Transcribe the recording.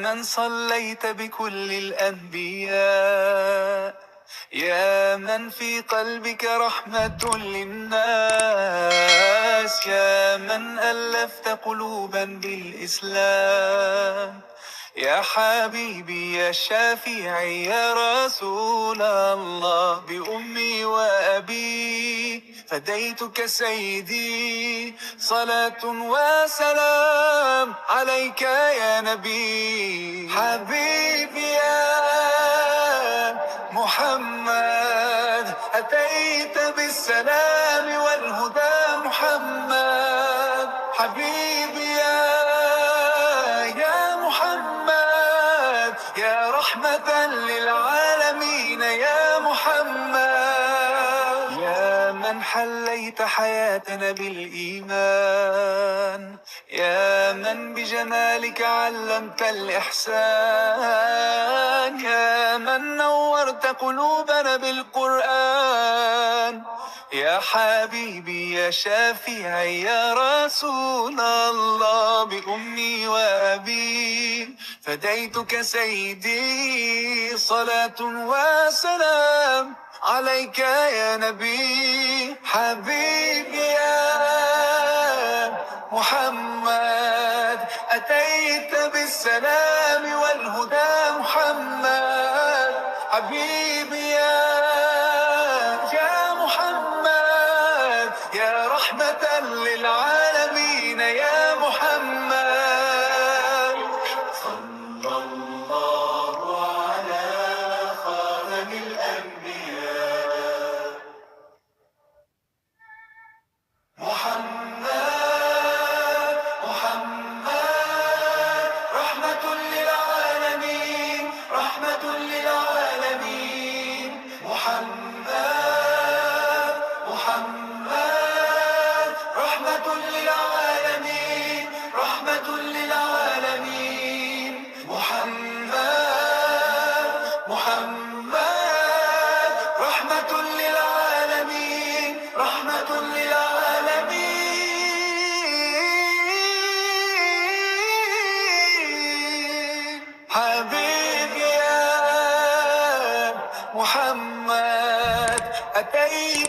من صليت بكل الأنبياء، يا من في قلبك رحمة للناس، يا من ألفت قلوبا بالإسلام، يا حبيبي يا شافعي يا رسول الله، بأمي وأبي فديتك سيدي، صلاة وسلام عليك يا نبي. حبيبي يا محمد، أتيت بالسلام والهدى محمد. حبيبي يا محمد، يا رحمة للعالمين يا محمد، يا من حليت حياتنا بالإيمان، يا من بجمالك علمت الإحسان، يا من نورت قلوبنا بالقرآن، يا حبيبي يا شافعي يا رسول الله، بأمي وأبي فديتك سيدي، صلاة وسلام عليك يا نبي. حبيبي يا محمد، أتيت بالسلام والهدى محمد. حبيبي يا محمد، يا رحمة للعالمين يا محمد. صلى الله على خاتم الأنبياء محمد، محمد رحمة للعالمين، رحمة للعالمين. محمد، محمد رحمة للعالمين، رحمة للعالمين. محمد، محمد رحمة للعالمين، رحمة للعالمين. حبيبي يا محمد، أتيت